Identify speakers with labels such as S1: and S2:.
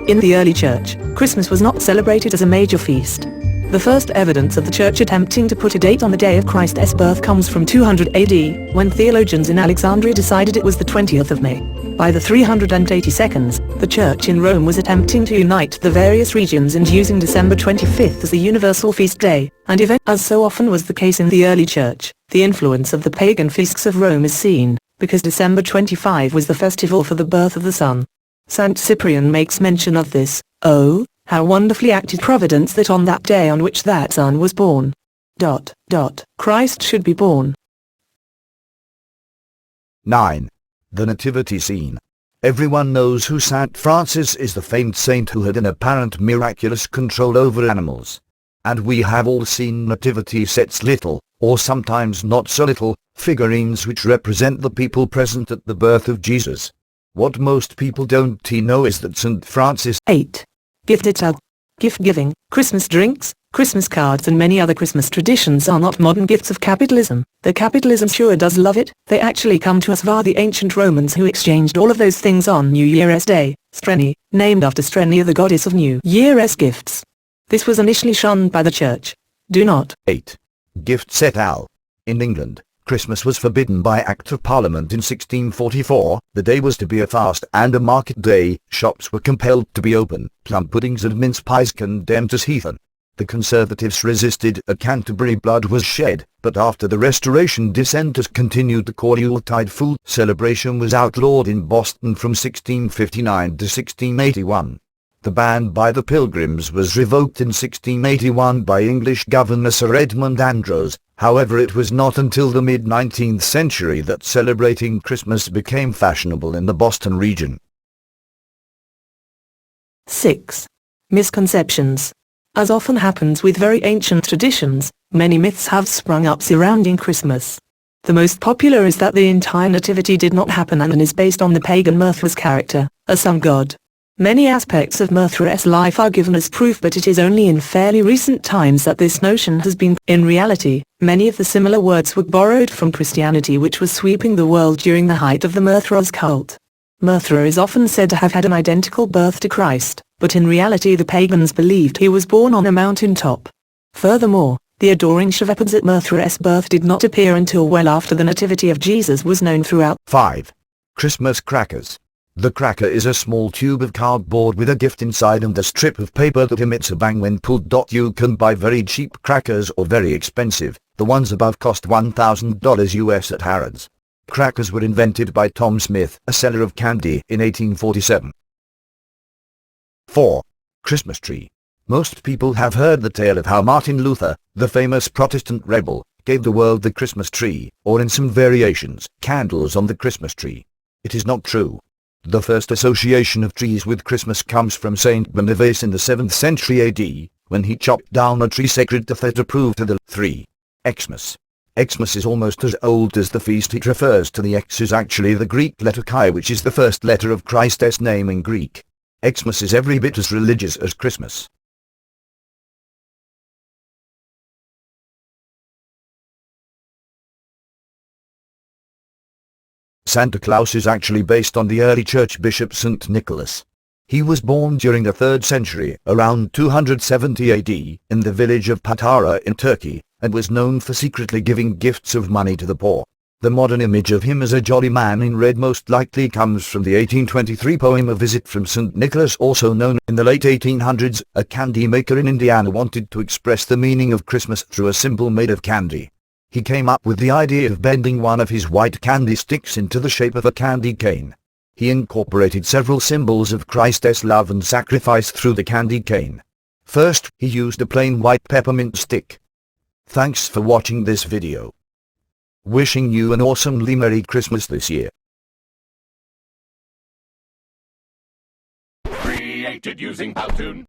S1: In the early church, Christmas was not celebrated as a major feast. The first evidence of the church attempting to put a date on the day of Christ's birth comes from 200 AD, when theologians in Alexandria decided it was the 20th of May. By the 382nd, the church in Rome was attempting to unite the various regions and using December 25th as the universal feast day, and as so often was the case in the early church, the influence of the pagan feasts of Rome is seen, because December 25 was the festival for the birth of the sun. Saint Cyprian makes mention of this. Oh, how wonderfully acted Providence that on that day on which that son was born, Christ should be born.
S2: 9. The Nativity Scene. Everyone knows who Saint Francis is, the famed saint who had an apparent miraculous control over animals. And we have all seen nativity sets, little, or sometimes not so little, figurines which represent the people present at the birth of Jesus. What most people don't know is that St. Francis
S1: 8. Gift giving, Christmas drinks, Christmas cards and many other Christmas traditions are not modern gifts of capitalism. The capitalism sure does love it. They actually come to us via the ancient Romans who exchanged all of those things on New Year's Day, Strenae, named after Strenia, the goddess of New Year's gifts. This was initially shunned by the church. Do not.
S2: 8. Gift set al. In England, Christmas was forbidden by Act of Parliament in 1644, the day was to be a fast and a market day, shops were compelled to be open, plum puddings and mince pies condemned as heathen. The Conservatives resisted, at Canterbury blood was shed, but after the Restoration Dissenters continued to call Yuletide Fool celebration was outlawed in Boston from 1659 to 1681. The ban by the Pilgrims was revoked in 1681 by English Governor Sir Edmund Andros. However, it was not until the mid-19th century that celebrating Christmas became fashionable in the Boston region.
S1: 6. Misconceptions. As often happens with very ancient traditions, many myths have sprung up surrounding Christmas. The most popular is that the entire nativity did not happen and is based on the pagan Mithras character, a sun god. Many aspects of Mithras' life are given as proof, but it is only in fairly recent times that this notion has been. In reality, many of the similar words were borrowed from Christianity, which was sweeping the world during the height of the Mithras cult. Mithras is often said to have had an identical birth to Christ, but in reality the pagans believed he was born on a mountain top. Furthermore, the adoring shepherds at Mithras' birth did not appear until well after the nativity of Jesus was known throughout.
S2: 5. Christmas crackers. The cracker is a small tube of cardboard with a gift inside and a strip of paper that emits a bang when pulled. You can buy very cheap crackers or very expensive. The ones above cost $1,000 US at Harrods. Crackers were invented by Tom Smith, a seller of candy, in 1847. 4. Christmas tree. Most people have heard the tale of how Martin Luther, the famous Protestant rebel, gave the world the Christmas tree, or in some variations, candles on the Christmas tree. It is not true. The first association of trees with Christmas comes from Saint Boniface in the 7th century AD, when he chopped down a tree sacred to Theta proved to the 3. Xmas. Xmas is almost as old as the feast it refers to. The X is actually the Greek letter chi, which is the first letter of Christ's name in Greek. Xmas is every bit as religious as Christmas. Santa Claus is actually based on the early church bishop St. Nicholas. He was born during the 3rd century, around 270 AD, in the village of Patara in Turkey, and was known for secretly giving gifts of money to the poor. The modern image of him as a jolly man in red most likely comes from the 1823 poem A Visit from St. Nicholas, also known. In the late 1800s, a candy maker in Indiana wanted to express the meaning of Christmas through a symbol made of candy. He came up with the idea of bending one of his white candy sticks into the shape of a candy cane. He incorporated several symbols of Christ's love and sacrifice through the candy cane. First, he used a plain white peppermint stick. Thanks for watching this video. Wishing you an awesomely Merry Christmas this year.
S3: Created using Powtoon.